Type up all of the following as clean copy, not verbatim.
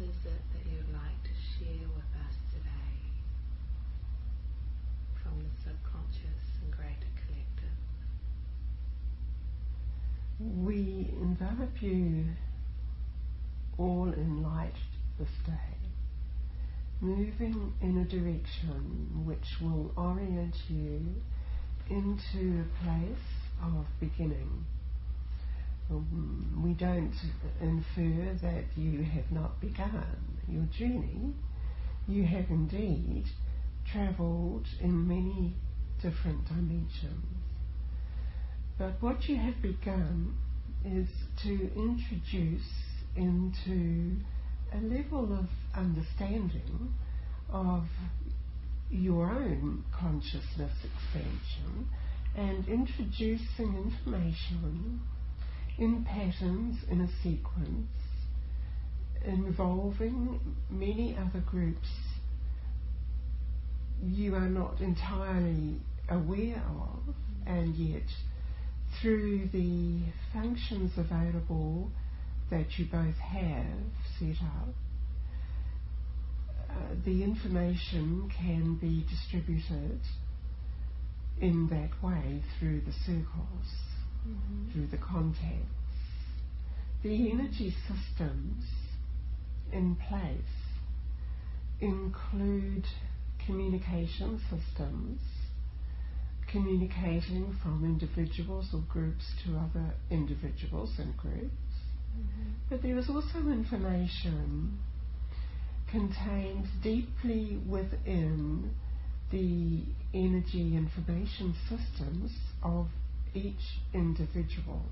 is it that you'd like to share with us today from the subconscious and greater collective? We envelop you all in light this day, moving in a direction which will orient you into a place of beginning. We don't infer that you have not begun your journey. You have indeed travelled in many different dimensions. But what you have begun is to introduce into a level of understanding of your own consciousness expansion and introducing information in patterns in a sequence involving many other groups you are not entirely aware of, and yet through the functions available that you both have set up, the information can be distributed in that way through the circles, through the contacts. The energy systems in place include communication systems, communicating from individuals or groups to other individuals and groups. But there is also information contained deeply within the energy information systems of each individual.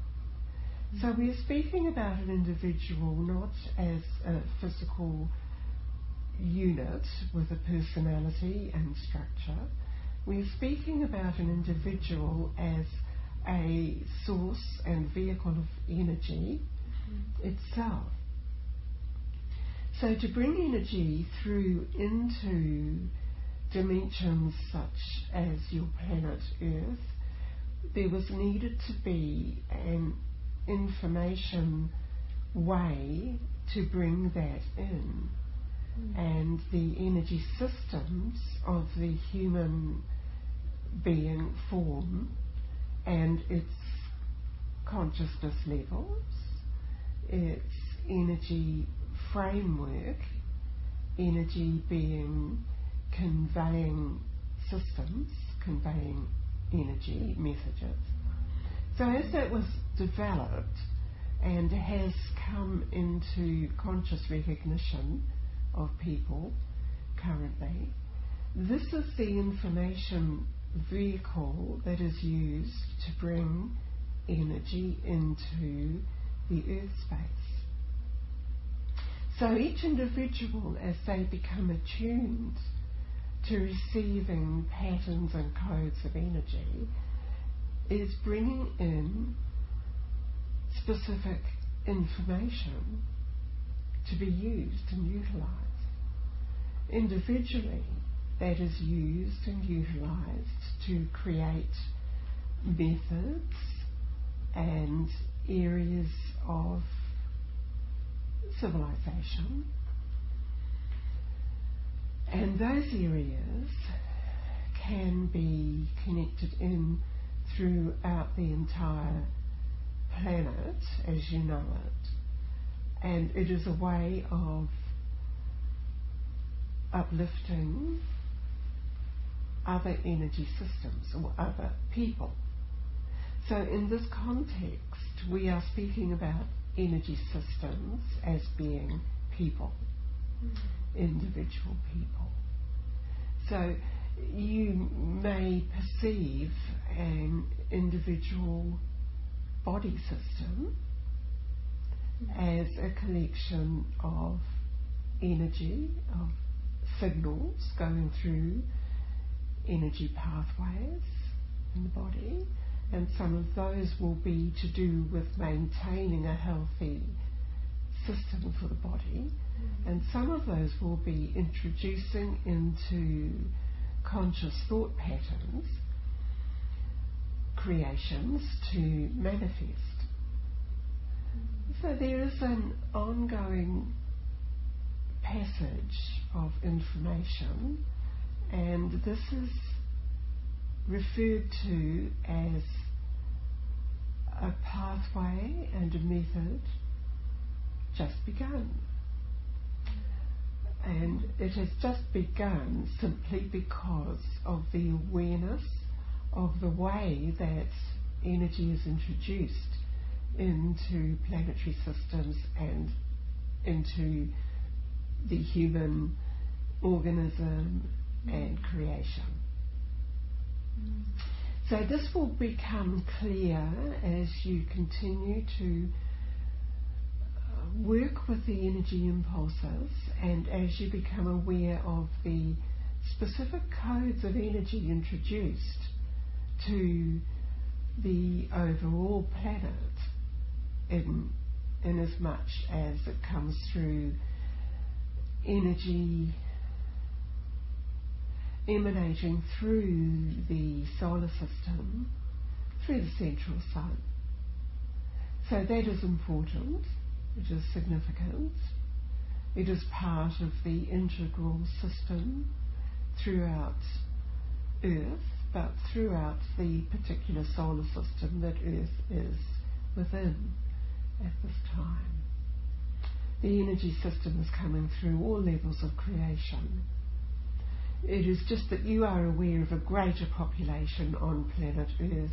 So we are speaking about an individual not as a physical unit with a personality and structure. We are speaking about an individual as a source and vehicle of energy itself. So to bring energy through into dimensions such as your planet Earth, there was needed to be an information way to bring that in. And the energy systems of the human being form and its consciousness levels, its energy framework, energy being conveying systems, conveying energy messages. So as that was developed and has come into conscious recognition of people currently, this is the information vehicle that is used to bring energy into the earth space. So each individual, as they become attuned to receiving patterns and codes of energy, is bringing in specific information to be used and utilised. Individually, that is used and utilised to create methods and areas of civilization. And those areas can be connected in throughout the entire planet as you know it. And it is a way of uplifting other energy systems or other people. So in this context, we are speaking about energy systems as being people, individual people. So you may perceive an individual body system as a collection of energy, of signals going through energy pathways in the body, and some of those will be to do with maintaining a healthy system for the body, and some of those will be introducing into conscious thought patterns, creations to manifest. So there is an ongoing passage of information, and this is referred to as a pathway and a method just begun. And it has just begun simply because of the awareness of the way that energy is introduced into planetary systems and into the human organism and creation. So this will become clear as you continue to work with the energy impulses, and as you become aware of the specific codes of energy introduced to the overall planet, in as much as it comes through energy emanating through the solar system, through the central sun. So that is important, it is significant, it is part of the integral system throughout Earth, but throughout the particular solar system that Earth is within at this time. The energy system is coming through all levels of creation. It is just that you are aware of a greater population on planet Earth,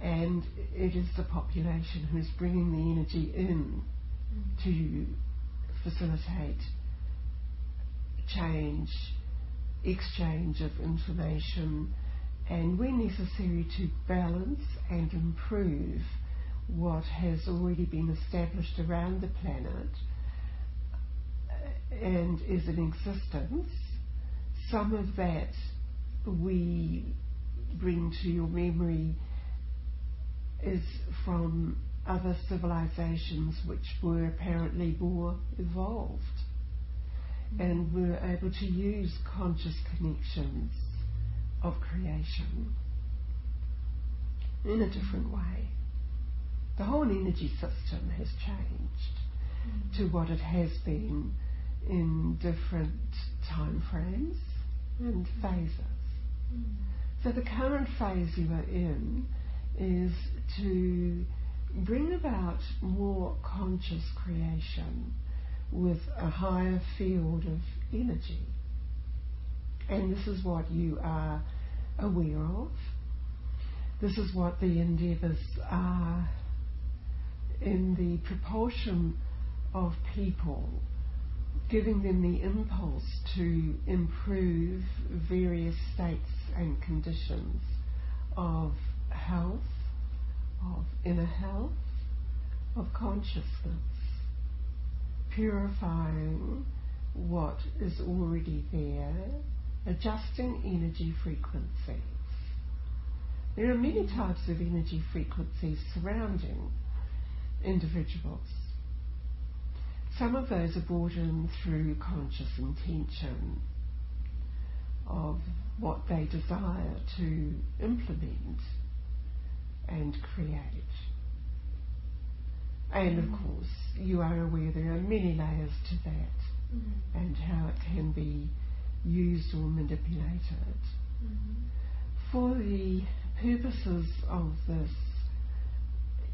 and it is the population who is bringing the energy in to facilitate change, exchange of information, and when necessary to balance and improve what has already been established around the planet and is in existence. Some of that we bring to your memory is from other civilizations which were apparently more evolved and were able to use conscious connections of creation in a different way. The whole energy system has changed to what it has been in different time frames and phases. So the current phase you are in is to bring about more conscious creation with a higher field of energy. And this is what you are aware of. This is what the endeavours are in the propulsion of people, giving them the impulse to improve various states and conditions of health, of inner health, of consciousness, purifying what is already there, adjusting energy frequencies. There are many types of energy frequencies surrounding individuals. Some of those are brought in through conscious intention of what they desire to implement and create. And of course, you are aware there are many layers to that and how it can be used or manipulated. For the purposes of this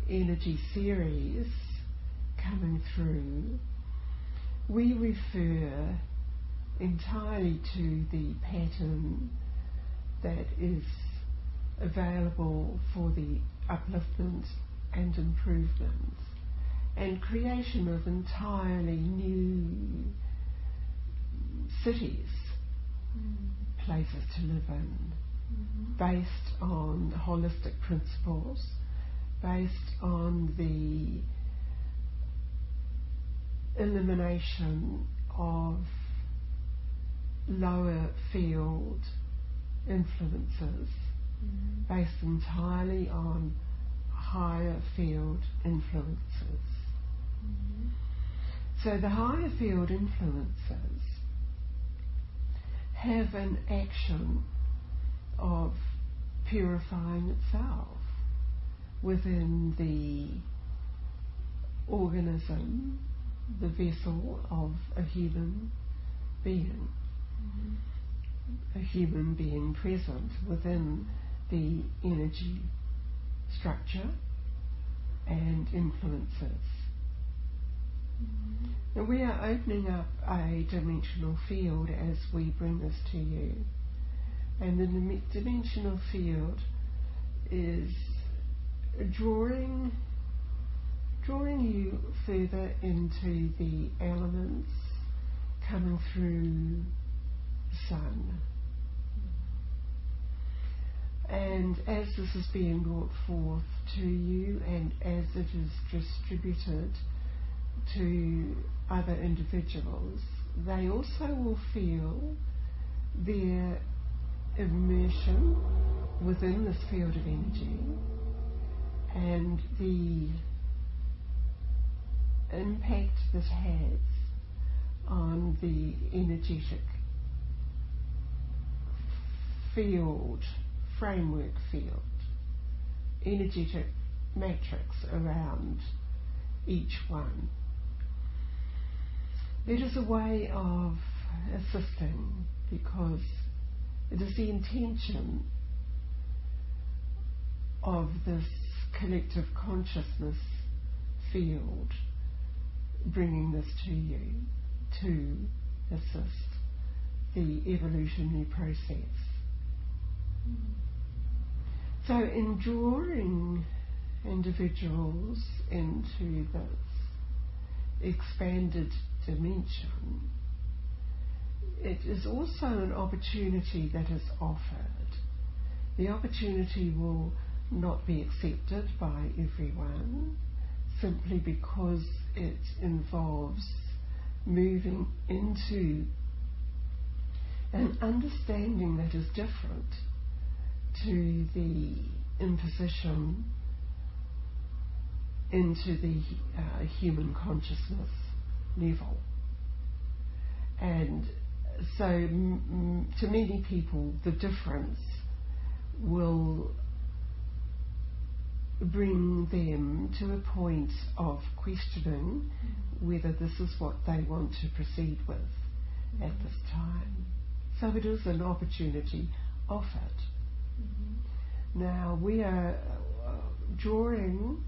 energy series coming through, we refer entirely to the pattern that is available for the upliftment and improvement and creation of entirely new cities, places to live in, based on holistic principles, based on the elimination of lower field influences, based entirely on higher field influences. So the higher field influences have an action of purifying itself within the organism the vessel of a human being, a human being present within the energy structure and influences. Now we are opening up a dimensional field as we bring this to you, and the dimensional field is drawing you further into the elements coming through the sun. And as this is being brought forth to you and as it is distributed to other individuals, they also will feel their immersion within this field of energy and the impact this has on the energetic field, framework field, energetic matrix around each one. It is a way of assisting because it is the intention of this collective consciousness field bringing this to you to assist the evolutionary process. So in drawing individuals into this expanded dimension, it is also an opportunity that is offered. The opportunity will not be accepted by everyone simply because it involves moving into an understanding that is different to the imposition into the human consciousness level. And so to many people the difference will bring them to a point of questioning whether this is what they want to proceed with at this time. So it is an opportunity offered. Now we are drawing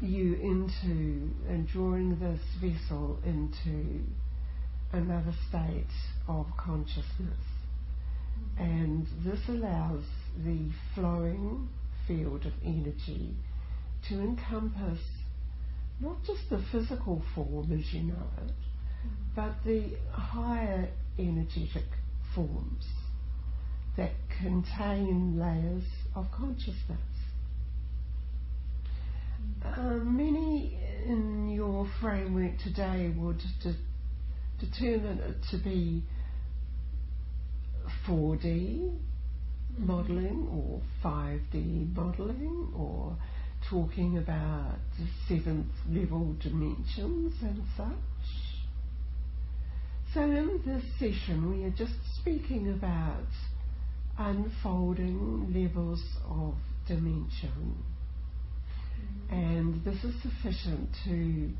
you into and drawing this vessel into another state of consciousness, and this allows the flowing field of energy to encompass not just the physical form as you know it, but the higher energetic forms that contain layers of consciousness. Many in your framework today would determine it to be 4D modelling or 5D modelling, or talking about 7th level dimensions and such. So in this session we are just speaking about unfolding levels of dimension, and this is sufficient to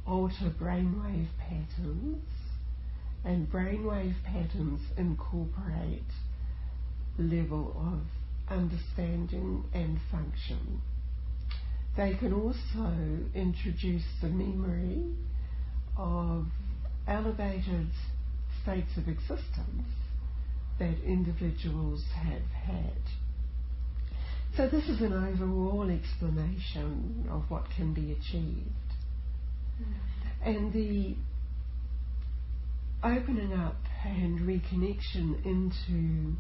alter brainwave patterns, and brainwave patterns incorporate level of understanding and function. They can also introduce the memory of elevated states of existence that individuals have had. So this is an overall explanation of what can be achieved. And the opening up and reconnection into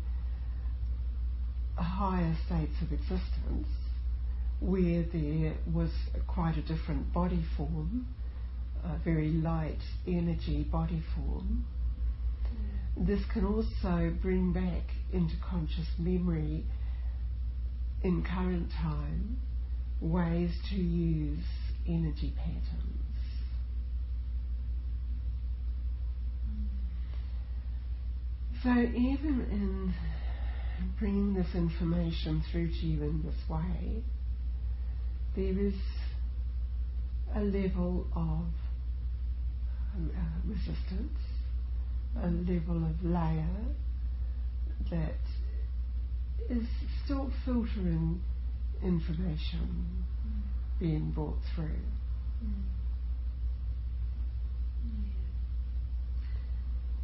higher states of existence where there was quite a different body form, a very light energy body form. This can also bring back into conscious memory in current time ways to use energy patterns. So even in bringing this information through to you in this way, there is a level of resistance, a level of layer that is still filtering information being brought through.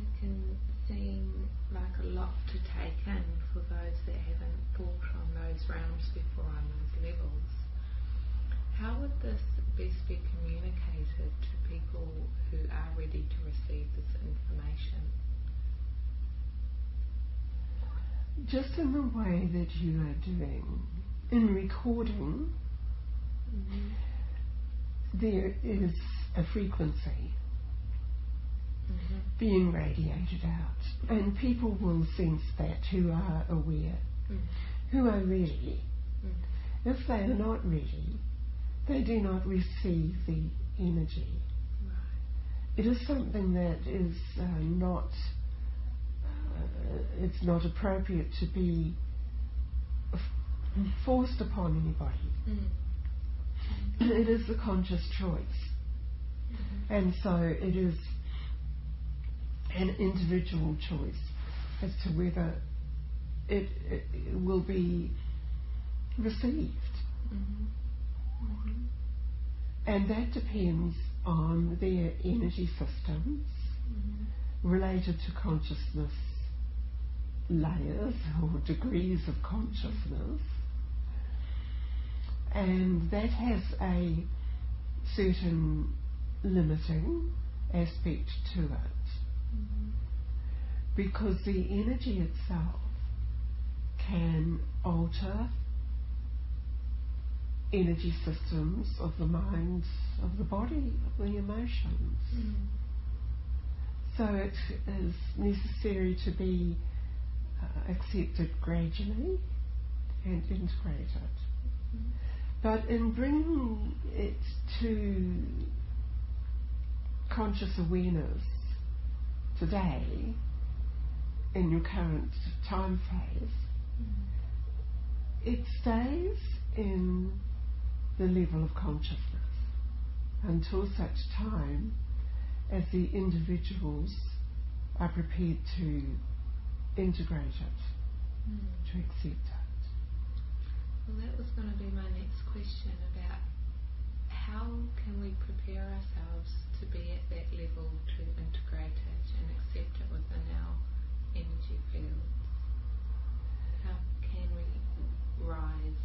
It can seem like a lot to take in for those that haven't thought on those realms before, on those levels. How would this best be communicated to people who are ready to receive this information? Just in the way that you are doing. In recording, there is a frequency being radiated out, and people will sense that who are aware, who are ready. If they are not ready, they do not receive the energy. It is something that is it's not appropriate to be forced upon anybody. It is a conscious choice, and so it is an individual choice as to whether it will be received. And that depends on their energy systems related to consciousness layers or degrees of consciousness, and that has a certain limiting aspect to it, because the energy itself can alter energy systems of the mind, of the body, of the emotions. So it is necessary to be accepted gradually and integrated. But in bringing it to conscious awareness today, in your current time phase, it stays in the level of consciousness until such time as the individuals are prepared to integrate it, to accept it. Well, that was going to be my next question, about how can we prepare ourselves to be at that level, to integrate it and accept it within our energy fields. How can we rise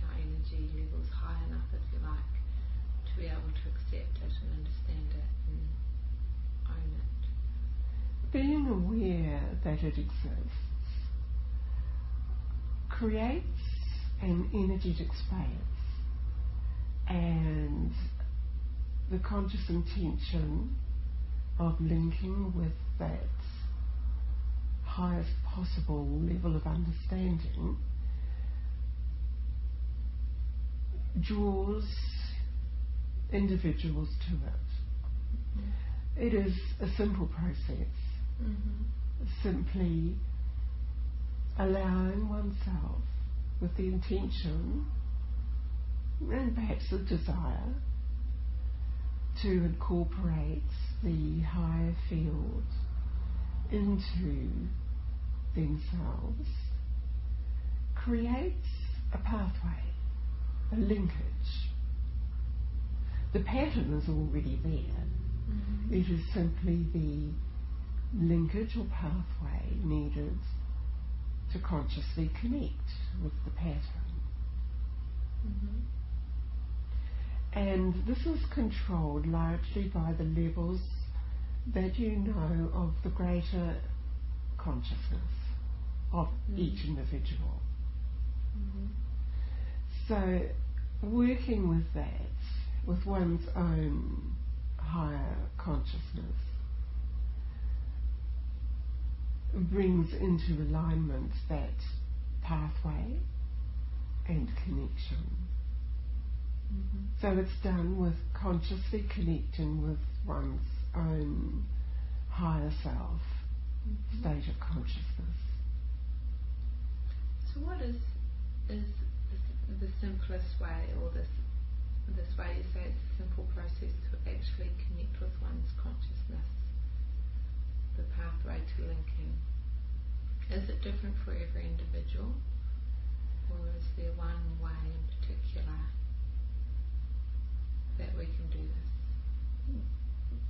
our energy levels high enough, if you like, to be able to accept it and understand it and own it? Being aware that it exists creates an energetic space, and the conscious intention of linking with that highest possible level of understanding draws individuals to it. It is a simple process, simply allowing oneself with the intention and perhaps a desire to incorporate the higher field into themselves, creates a pathway, a linkage. The pattern is already there. It is simply the linkage or pathway needed to consciously connect with the pattern. And this is controlled largely by the levels that you know of the greater consciousness of each individual. So working with that, with one's own higher consciousness, brings into alignment that pathway and connection. So it's done with consciously connecting with one's own higher self state of consciousness. So what is the simplest way, or this this way you say it's a simple process to actually connect with one's consciousness, the pathway to linking. Is it different for every individual, or is there one way in particular that we can do this?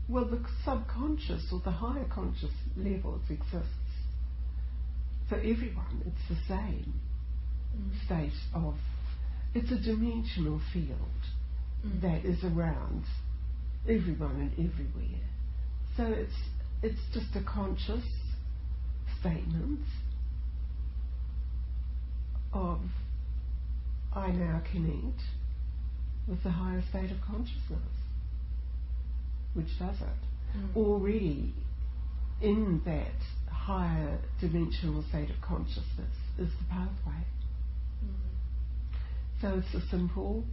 Well, the subconscious or the higher conscious levels exists for everyone. It's the same state of, it's a dimensional field that is around everyone and everywhere. So it's just a conscious statement of, I now connect with the higher state of consciousness, which does it. Already in that higher dimensional state of consciousness is the pathway. So it's a simple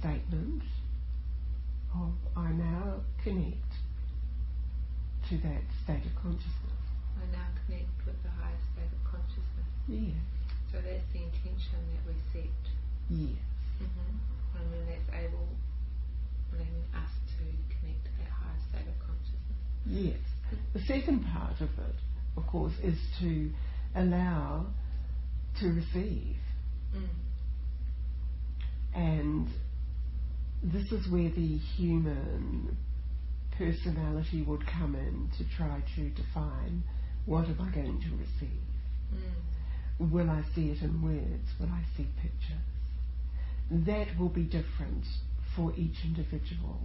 statement of, I now connect to that state of consciousness. I now connect with the higher state of consciousness. Yes. So that's the intention that we set. Yes. And then that's enabling us to connect to that higher state of consciousness. Yes. The second part of it, of course, is to allow to receive. And this is where the human personality would come in to try to define, what am I going to receive? Will I see it in words? Will I see pictures? That will be different for each individual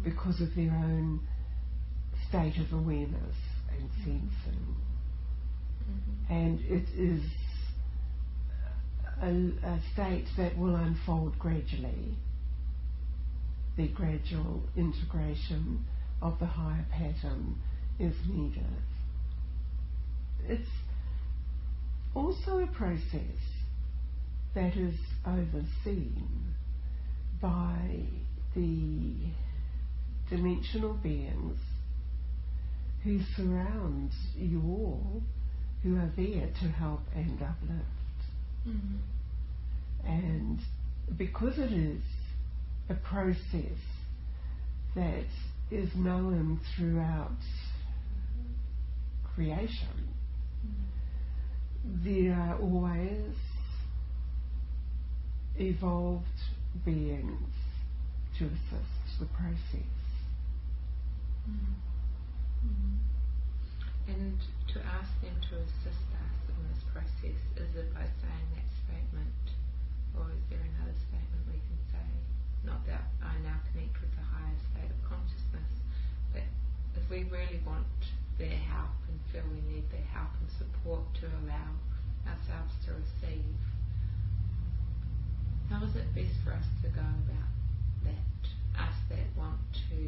because of their own state of awareness and sensing. And it is a state that will unfold gradually. The gradual integration of the higher pattern is needed. It's also a process that is overseen by the dimensional beings who surround you all, who are there to help and uplift. And because it is a process that is known throughout creation, there are always evolved beings to assist the process. And to ask them to assist us in this process, is it by saying that statement, or is there another statement we can say? Not that I now connect with the higher state of consciousness, but if we really want their help and feel we need their help and support to allow ourselves to receive, how is it best for us to go about that? Us that want to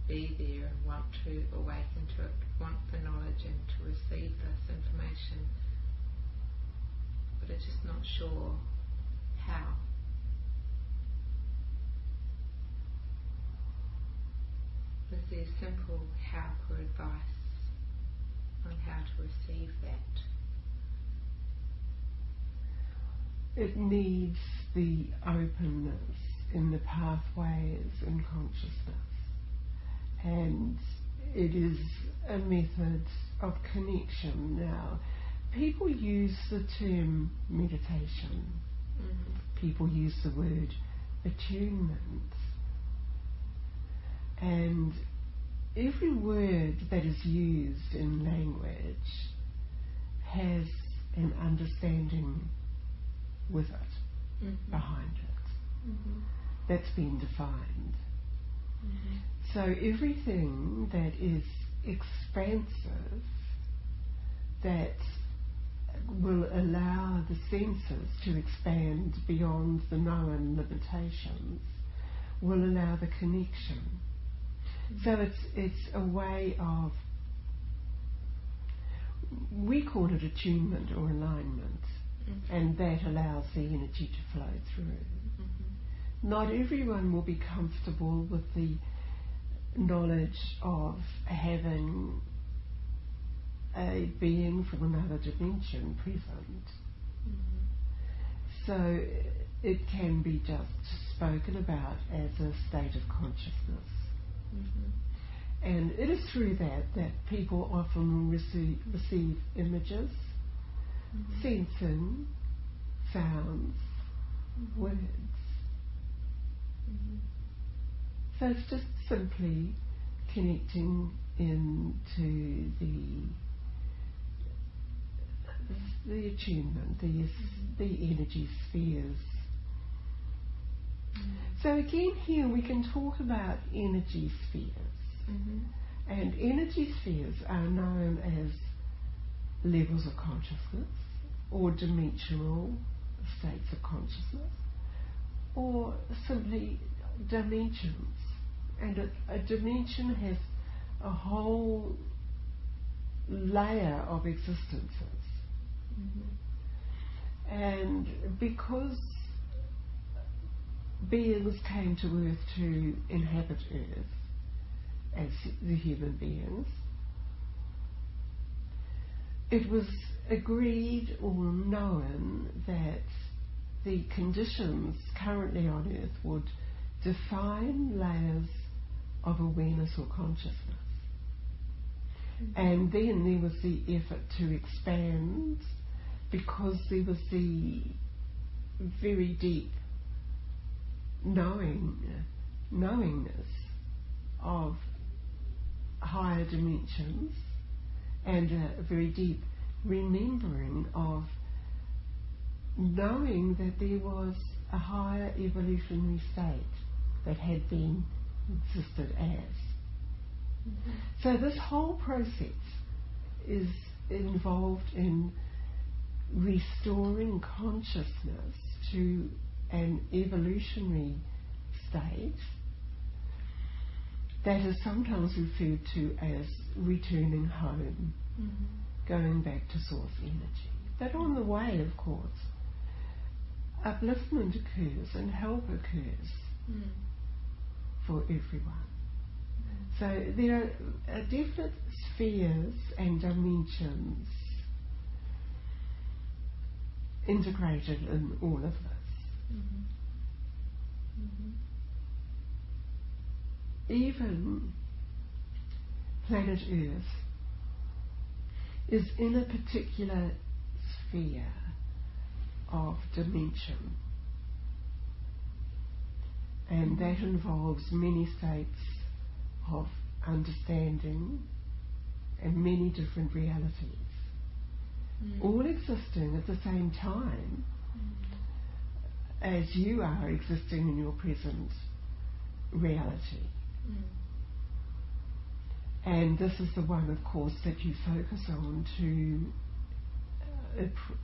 be there and want to awaken to it, want the knowledge and to receive this information, but are just not sure how. Is there simple help or advice on how to receive that? It needs the openness in the pathways in consciousness, and it is a method of connection. Now, people use the term meditation. People use the word attunement, and every word that is used in language has an understanding with it, behind it, that's been defined. So everything that is expansive, that will allow the senses to expand beyond the known limitations, will allow the connection. So it's a way of, we call it attunement or alignment, and that allows the energy to flow through. Not everyone will be comfortable with the knowledge of having a being from another dimension present. So it can be just spoken about as a state of consciousness. And it is through that people often receive images, sensing, sounds, words. So it's just simply connecting into the attunement, the energy spheres. So again here we can talk about energy spheres. And energy spheres are known as levels of consciousness or dimensional states of consciousness or simply dimensions. And a dimension has a whole layer of existences. And because beings came to Earth to inhabit Earth as the human beings, it was agreed or known that the conditions currently on Earth would define layers of awareness or consciousness. And then there was the effort to expand, because there was the very deep knowingness of higher dimensions and a very deep remembering of knowing that there was a higher evolutionary state that had been existed as. So this whole process is involved in restoring consciousness to an evolutionary state that is sometimes referred to as returning home, going back to source energy. But on the way, of course, upliftment occurs and help occurs for everyone. So there are definite spheres and dimensions integrated in all of this. Even planet Earth is in a particular sphere of dimension, and that involves many states of understanding and many different realities, all existing at the same time as you are existing in your present reality. And this is the one, of course, that you focus on to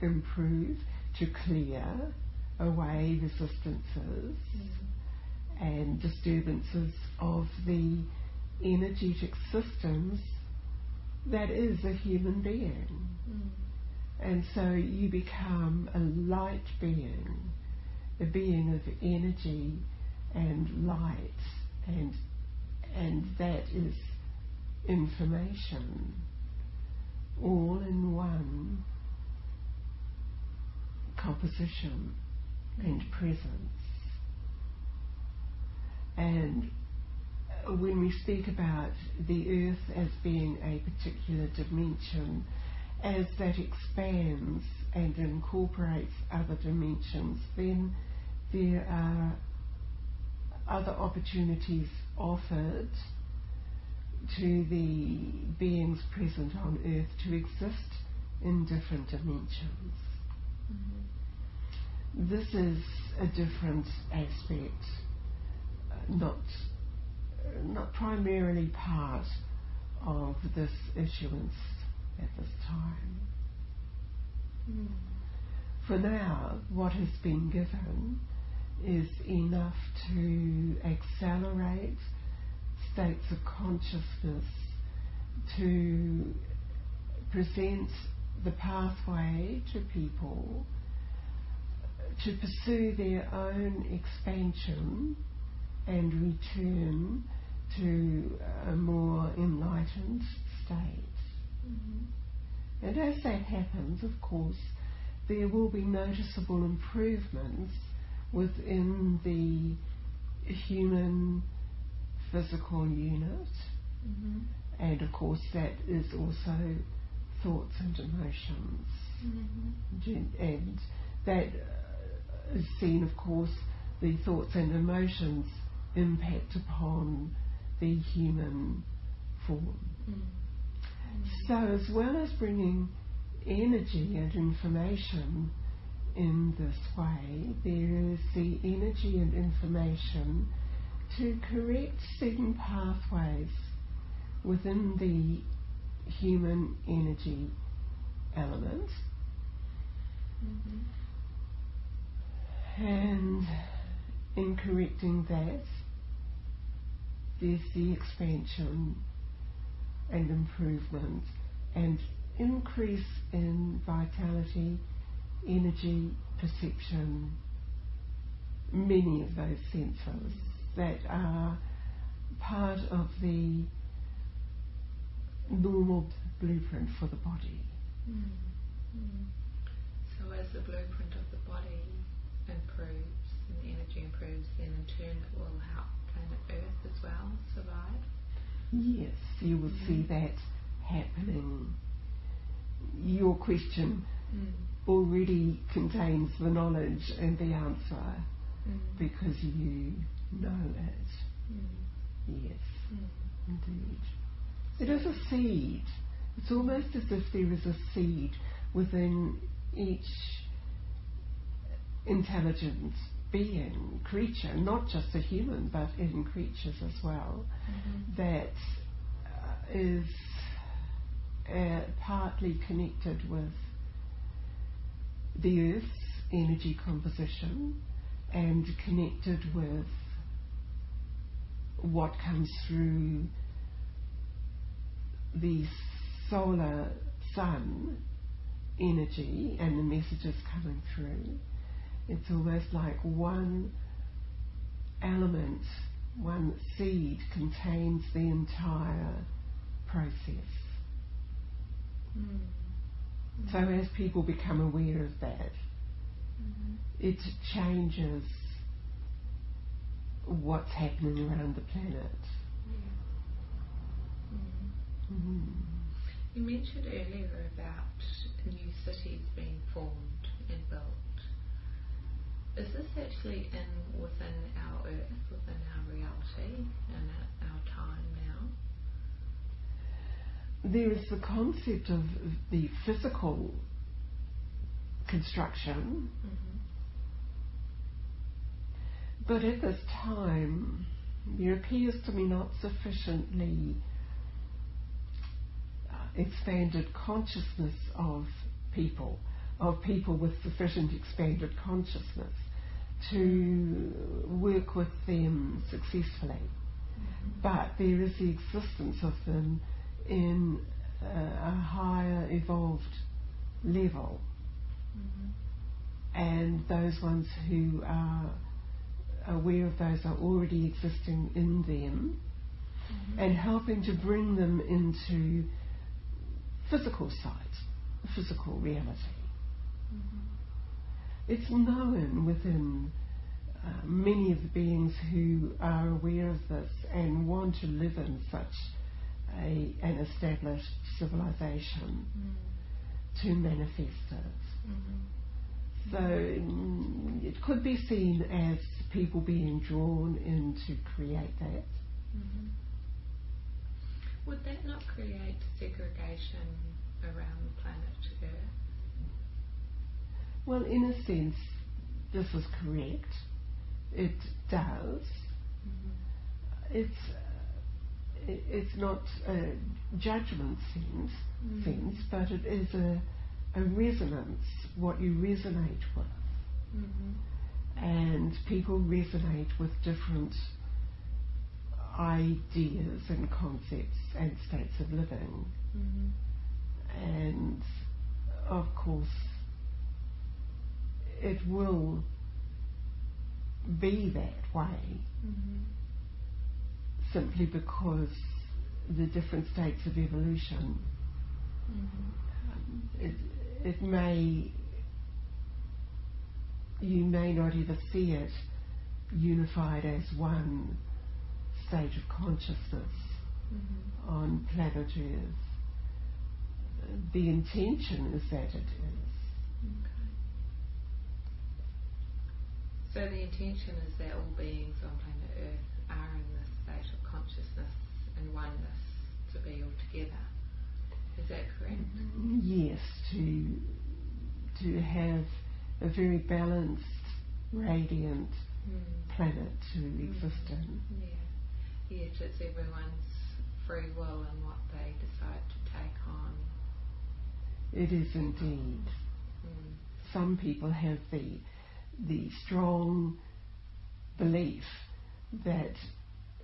improve, to clear away resistances and disturbances of the energetic systems that is a human being. And so you become a light being, a being of energy and light, and that is information, all in one composition and presence. And when we speak about the Earth as being a particular dimension, as that expands and incorporates other dimensions, then there are other opportunities offered to the beings present on Earth to exist in different dimensions. This is a different aspect, not primarily part of this issuance at this time. For now, what has been given is enough to accelerate states of consciousness, to present the pathway to people to pursue their own expansion and return to a more enlightened state. And as that happens, of course, there will be noticeable improvements within the human physical unit, and of course that is also thoughts and emotions, and that is seen, of course, the thoughts and emotions impact upon the human form. So as well as bringing energy and information in this way, there is the energy and information to correct certain pathways within the human energy element. And in correcting that, there's the expansion and improvement and increase in vitality, energy, perception, many of those senses that are part of the normal blueprint for the body. So as the blueprint of the body improves and the energy improves, then in turn it will help planet Earth as well survive? Yes, you will see that happening. Your question already contains the knowledge and the answer because you know it. Yes, indeed. It is a seed. It's almost as if there is a seed within each intelligent being, creature, not just a human, but in creatures as well, that is partly connected with the Earth's energy composition and connected with what comes through the solar sun energy and the messages coming through. It's almost like one element, one seed contains the entire process. So as people become aware of that, it changes what's happening around the planet. You mentioned earlier about new cities being formed and built. Is this actually within our Earth, within our reality and our time now? There is the concept of the physical construction, but at this time there appears to be not sufficiently expanded consciousness of people with sufficient expanded consciousness to work with them successfully. But there is the existence of them in a higher evolved level, and those ones who are aware of those are already existing in them, and helping to bring them into physical sight, physical reality. It's known within many of the beings who are aware of this and want to live in such an established civilization to manifest it. So it could be seen as people being drawn in to create that. Would that not create segregation around the planet Earth? Well, in a sense, this is correct. It does. It's not a judgment sense, but it is a resonance, what you resonate with. And people resonate with different ideas and concepts and states of living. And of course it will be that way simply because the different states of evolution, it may you may not ever see it unified as one state of consciousness on planet Earth. The intention is that it is. Okay. So the intention is that all beings on planet Earth are in this state of consciousness and oneness, to be all together. Is that correct? Yes, to have a very balanced, radiant planet to exist in. Yeah. Yet it's everyone's free will and what they decide to take on. It is indeed. Some people have the strong belief that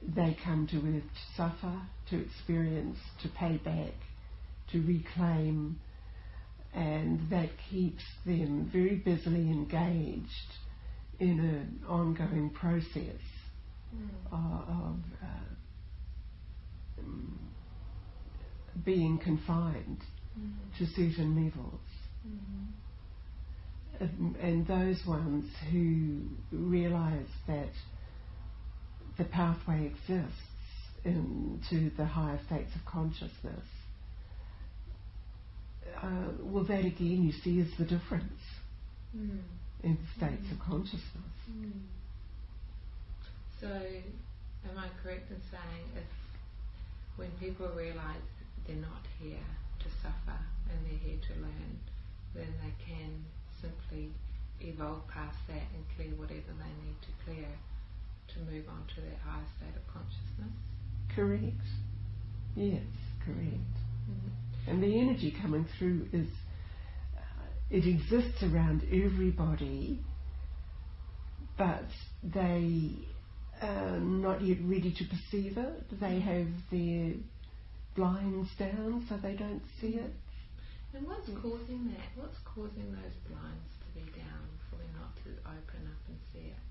they come to Earth to suffer, to experience, to pay back, to reclaim, and that keeps them very busily engaged in an ongoing process of being confined to certain levels. And those ones who realise that the pathway exists into the higher states of consciousness, well, that again you see is the difference in states of consciousness. So, am I correct in saying if when people realise they're not here to suffer and they're here to learn, then they can simply evolve past that and clear whatever they need to clear to move on to that higher state of consciousness? Correct. Yes, correct. And the energy coming through is, it exists around everybody, but they are not yet ready to perceive it. They have their blinds down so they don't see it. And what's causing that? What's causing those blinds to be down for them not to open up and see it?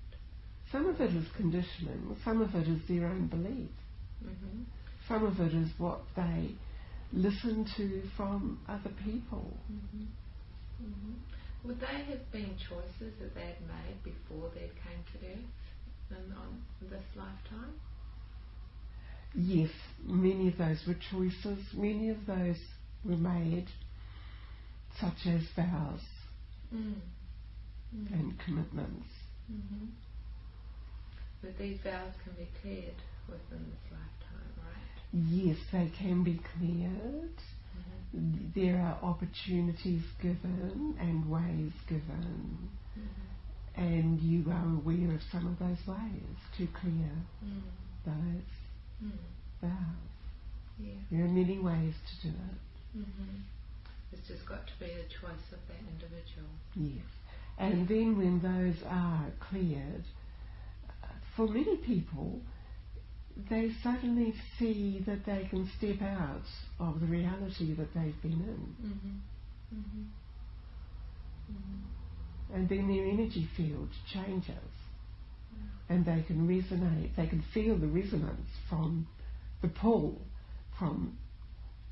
Some of it is conditioning, some of it is their own belief. Some of it is what they listen to from other people. Would they have been choices that they had made before they came to Earth and on this lifetime? Yes, many of those were choices. Many of those were made, such as vows and commitments. But these vows can be cleared within this lifetime, right? Yes, they can be cleared. There are opportunities given and ways given, and you are aware of some of those ways to clear those vows. There are many ways to do it. It's just got to be the choice of that individual. Yes. And then when those are cleared, for many people, they suddenly see that they can step out of the reality that they've been in. And then their energy field changes. And they can resonate, they can feel the resonance from the pull from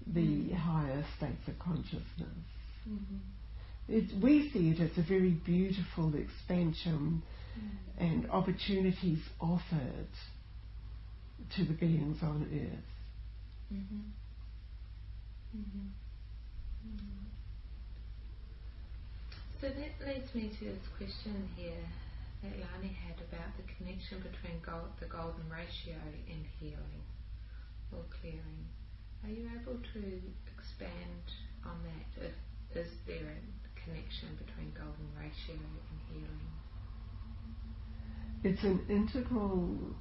the higher states of consciousness. We see it as a very beautiful expansion and opportunities offered to the beings on Earth. So that leads me to this question here that Lani had about the connection between the golden ratio and healing or clearing. Are you able to expand on that? Is there a connection between golden ratio and healing? It's an integral,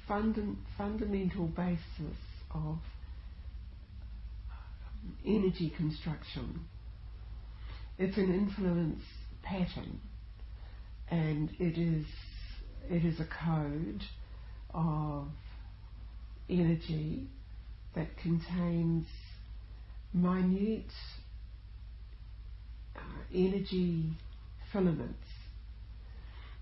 fundamental basis of energy construction. It's an influence pattern, and it is a code of energy that contains minute energy filaments,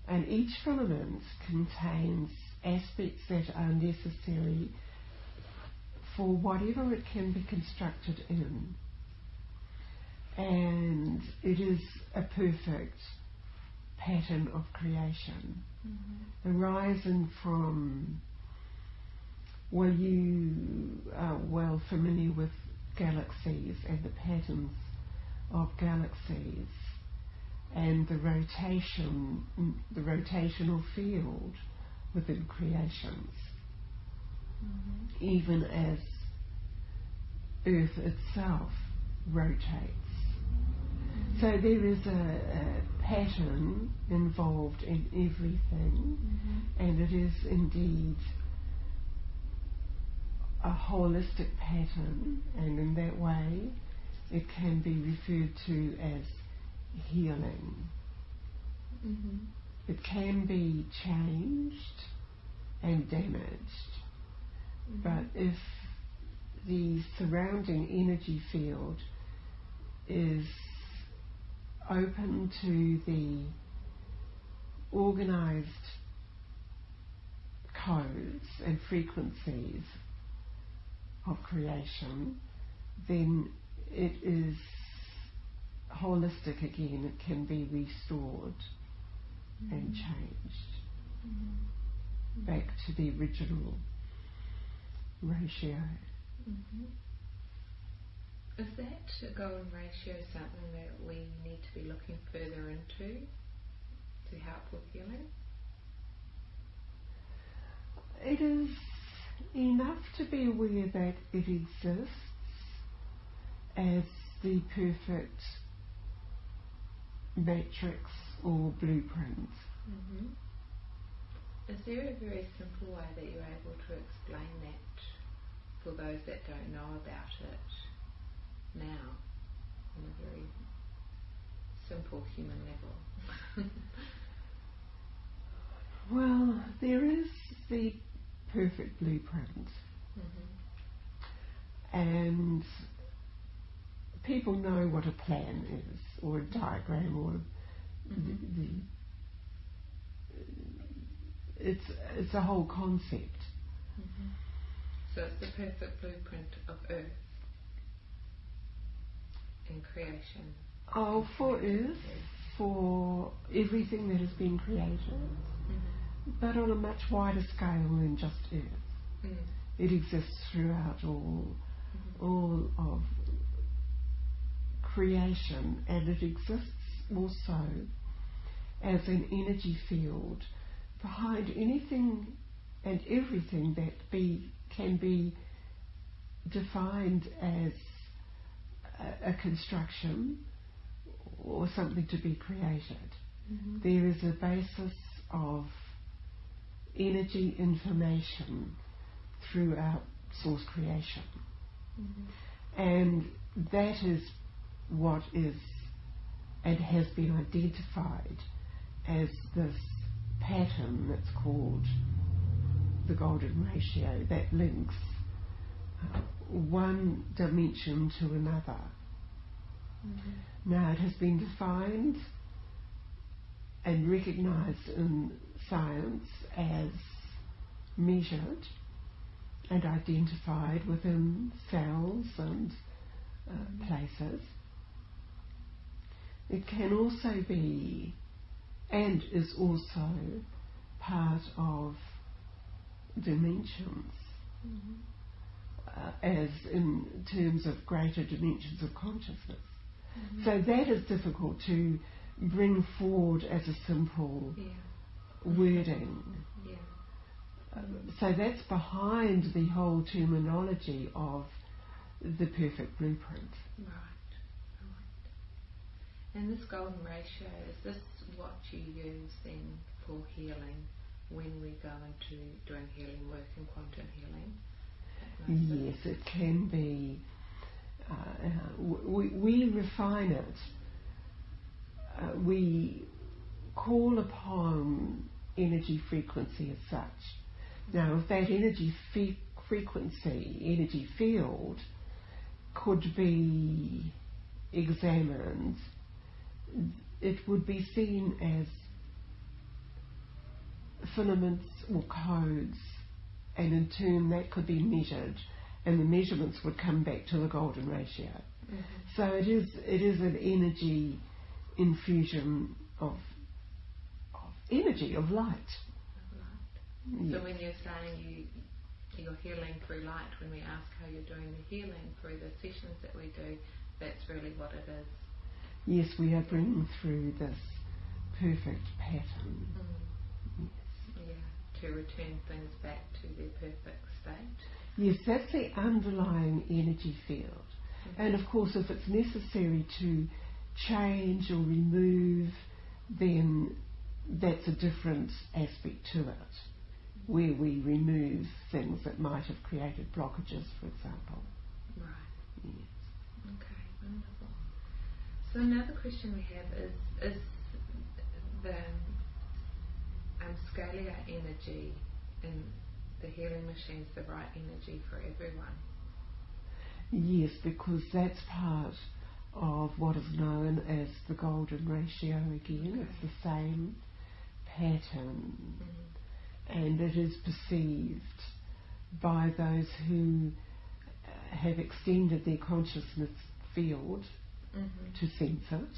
and each filament contains aspects that are necessary for whatever it can be constructed in. And it is a perfect pattern of creation, arising from, well, you are well familiar with galaxies and the patterns of galaxies and the rotational field within creations, even as Earth itself rotates. So there is a pattern involved in everything, and it is indeed a holistic pattern, and in that way it can be referred to as healing. It can be changed and damaged, but if the surrounding energy field is open to the organised codes and frequencies of creation, then it is holistic again. It can be restored and changed back to the original ratio. Is that golden ratio something that we need to be looking further into to help with healing? It is enough to be aware that it exists as the perfect matrix or blueprint. Is there a very simple way that you're able to explain that for those that don't know about it now on a very simple human level? Well, there is the perfect blueprint, and people know what a plan is, or a diagram, or it's a whole concept. So it's the perfect blueprint of Earth in creation. Oh, for Earth, for everything that has been created, but on a much wider scale than just Earth. It exists throughout all of creation, and it exists also as an energy field behind anything and everything that can be defined as a construction or something to be created. There is a basis of energy information throughout source creation, and that is what is and has been identified as this pattern that's called the golden ratio that links one dimension to another. Now, it has been defined and recognised in science as measured and identified within cells and places. It can also be, and is also, part of dimensions, as in terms of greater dimensions of consciousness. So that is difficult to bring forward as a simple wording. So that's behind the whole terminology of the perfect blueprint. Right. And this golden ratio, is this what you use then for healing when we go into doing healing work and quantum healing? Yes, it can be. We refine it. We call upon energy frequency as such. Now, if that energy frequency, energy field, could be examined, it would be seen as filaments or codes, and in turn that could be measured, and the measurements would come back to the golden ratio. So it is an energy infusion of energy of light. Right. Yes. So when you're saying you're healing through light, when we ask how you're doing the healing through the sessions that we do, that's really what it is. Yes, we are bringing through this perfect pattern. Yes. Yeah, to return things back to their perfect state. Yes, that's the underlying energy field. And of course, if it's necessary to change or remove, then that's a different aspect to it, where we remove things that might have created blockages, for example. Right. Yes. Okay, wonderful. So another question we have is the scalar energy in the healing machines the right energy for everyone? Yes, because that's part of what is known as the golden ratio again. Okay. It's the same pattern, and it is perceived by those who have extended their consciousness field to sense it. Okay.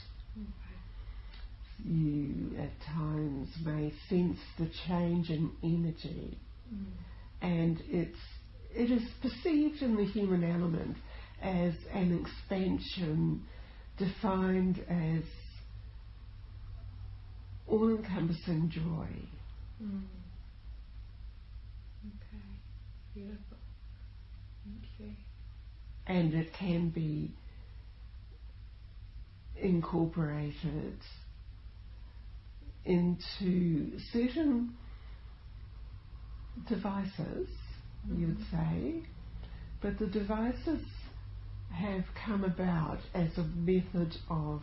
You at times may sense the change in energy, and it is perceived in the human element as an expansion defined as all-encompassing joy. Okay, beautiful. Thank you. And it can be incorporated into certain devices, you would say, but the devices have come about as a method of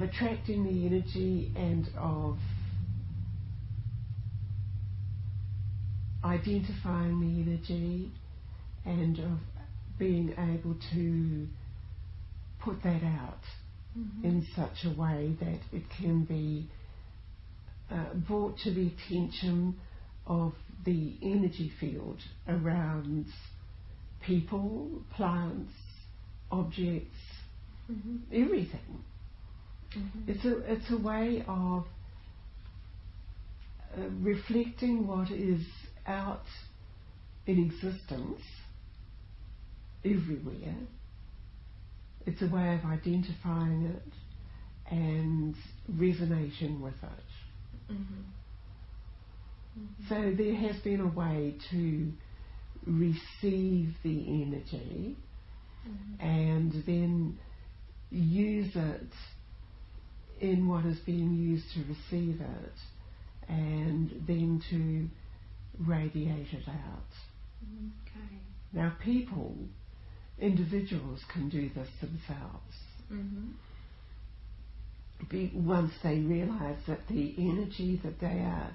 attracting the energy and of identifying the energy and of being able to put that out in such a way that it can be brought to the attention of the energy field around people, plants, objects, everything. It's a way of reflecting what is out in existence everywhere. It's a way of identifying it and resonating with it. So there has been a way to receive the energy and then use it in what is being used to receive it, and then to radiate it out. Okay. Now people, individuals, can do this themselves. Once they realise that the energy that they are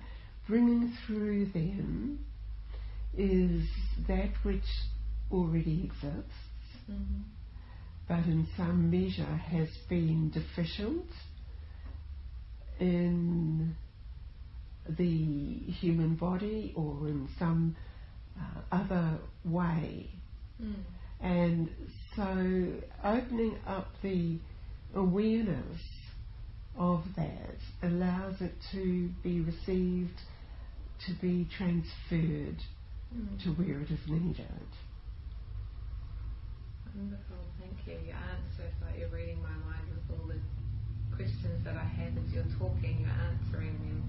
bringing through them is that which already exists, but in some measure has been deficient in the human body or in some other way. And so opening up the awareness of that allows it to be received, to be transferred to where it is needed. Wonderful, thank you. Your answer, it's like you're reading my mind with all the questions that I have as you're talking, you're answering them.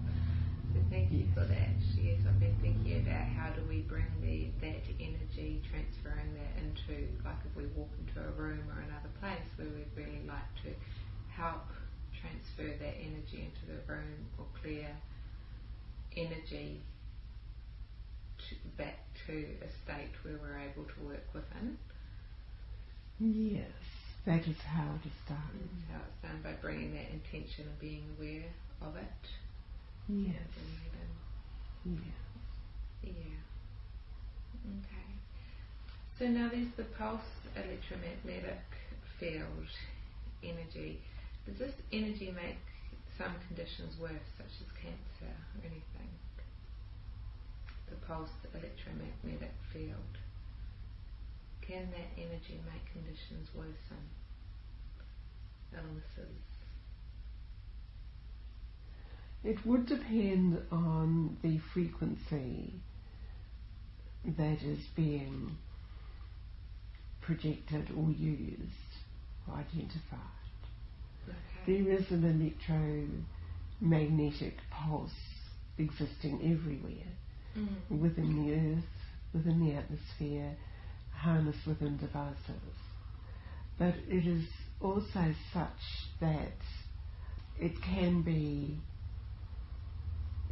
So thank you for that. Yes, I've been thinking about how do we bring that energy, transferring that into, like if we walk into a room or another place where we'd really like to help transfer that energy into the room or clear energy back to a state where we're able to work within. Yes, that is how it is done. That's how it's done, by bringing that intention and being aware of it. Yes. Yeah. Okay. So now there's the pulse electromagnetic field energy. Does this energy make some conditions worse, such as cancer or anything? The pulse electromagnetic field. Can that energy make conditions worsen? Illnesses? It would depend on the frequency that is being projected or used or identified. Okay. There is an electromagnetic pulse existing everywhere, within the earth, within the atmosphere, harnessed within devices. But it is also such that it can be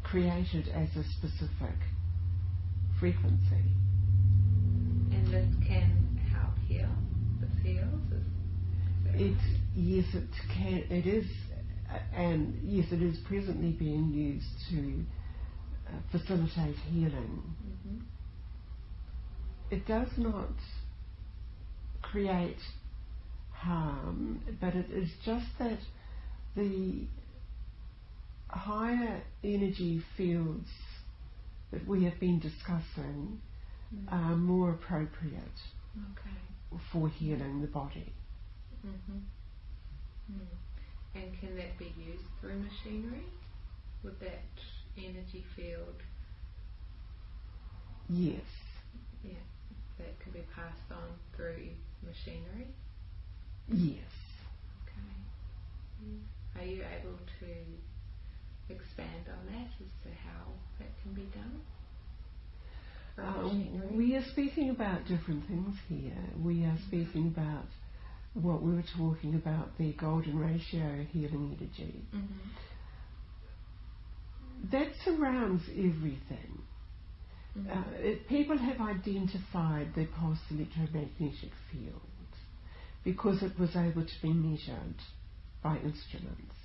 created as a specific frequency. And this can help heal the cells? Yes, it can. It is, and yes, it is presently being used to facilitate healing. Mm-hmm. It does not create harm, but it is just that the higher energy fields that we have been discussing are more appropriate for healing the body. And can that be used through machinery? Would that energy field? Yes. Yeah, that can be passed on through machinery? Yes. Okay. Are you able to expand on that as to how that can be done? We are speaking about different things here. We are speaking about what we were talking about, the golden ratio healing energy. That surrounds everything. People have identified the pulse electromagnetic field because it was able to be measured by instruments.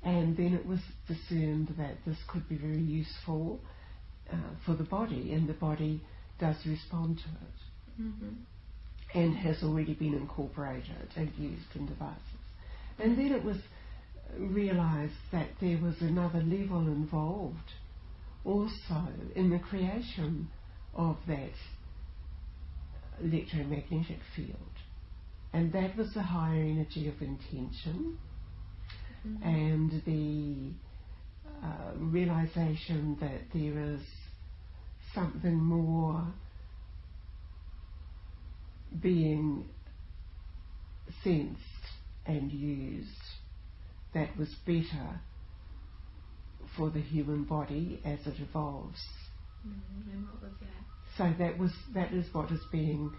And then it was discerned that this could be very useful for the body, and the body does respond to it, and has already been incorporated and used in devices. And then it was realised that there was another level involved also in the creation of that electromagnetic field, and that was the higher energy of intention and the realisation that there is something more being sensed and used that was better for the human body as it evolves. And what was that? So that is what is being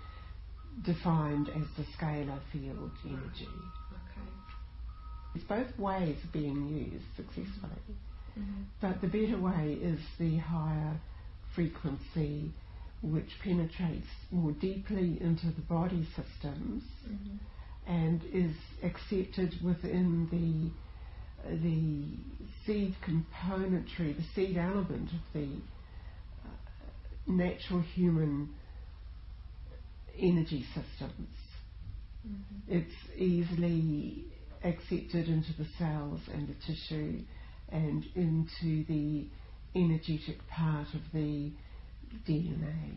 defined as the scalar field energy. Okay. It's both ways being used successfully, but the better way is the higher frequency, which penetrates more deeply into the body systems and is accepted within the seed componentry, the seed element of the natural human energy systems. It's easily accepted into the cells and the tissue and into the energetic part of the DNA.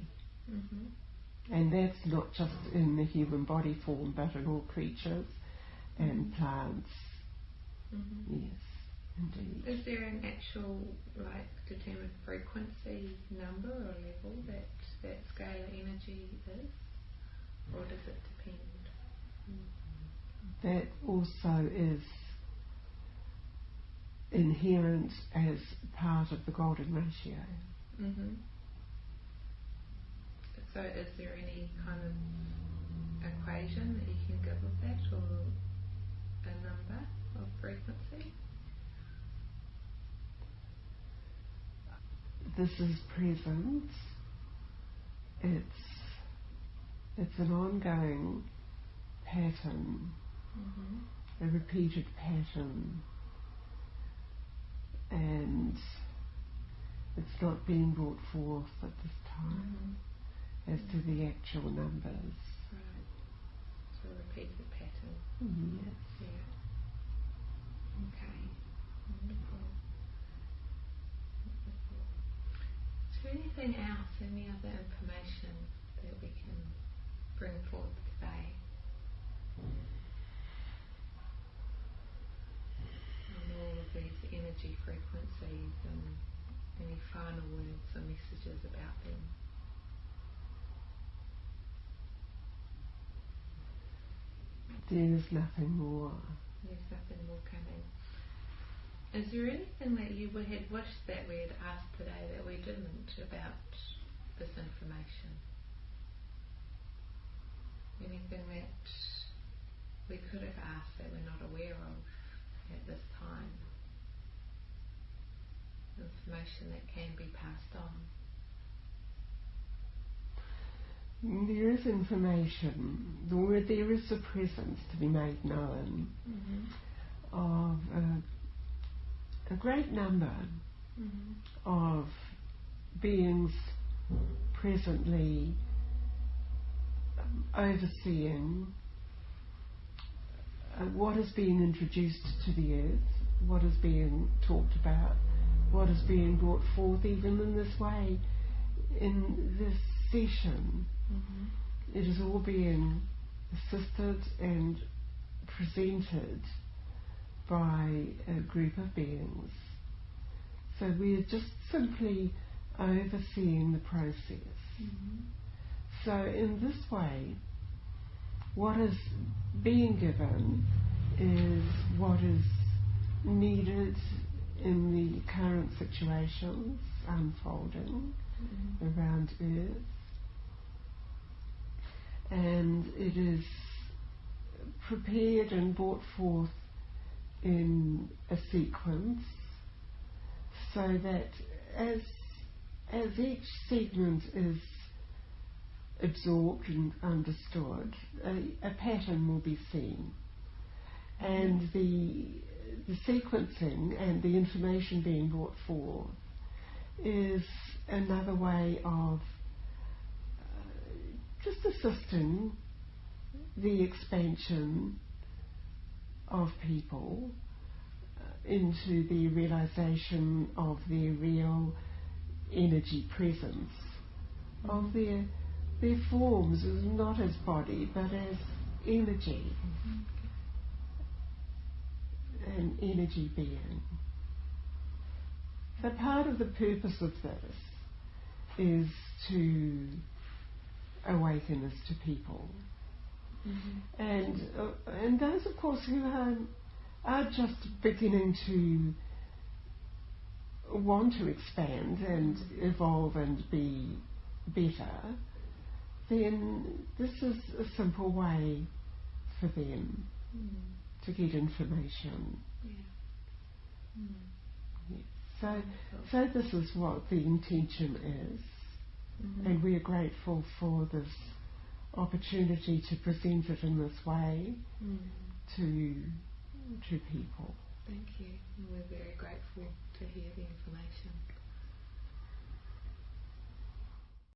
And that's not just in the human body form, but in all creatures and plants. Yes, indeed. Is there an actual determined frequency number or level that scalar energy is, or does it depend? That also is inherent as part of the golden ratio. So is there any kind of equation that you can give with that, or a number of frequency? This is present. It's an ongoing pattern, a repeated pattern, and it's not being brought forth at this time as to the actual numbers. Right. So a repeated pattern. Yes. Yeah. Okay. Wonderful. Is there anything else, any other information that we can bring forth today on all of these energy frequencies, and any final words or messages about them? There is nothing more. There's nothing more coming. Is there anything that you had wished that we had asked today that we didn't about this information? Anything that we could have asked that we're not aware of at this time? Information that can be passed on. There is information, there is a presence to be made known of a great number of beings presently overseeing what is being introduced to the earth, what is being talked about, what is being brought forth even in this way, in this session. It is all being assisted and presented by a group of beings. So we are just simply overseeing the process. So in this way, what is being given is what is needed in the current situations unfolding around Earth. And it is prepared and brought forth in a sequence so that as each segment is absorbed and understood, a pattern will be seen. And the sequencing and the information being brought forth is another way of just assisting the expansion of people into the realization of their real energy presence, of their forms, not as body but as energy, an energy being. So part of the purpose of this is to awaken us to people. And those, of course, who are just beginning to want to expand and evolve and be better, then this is a simple way for them to get information. Yes. So this is what the intention is, and we are grateful for this opportunity to present it in this way to people. Thank you. We're very grateful to hear the information.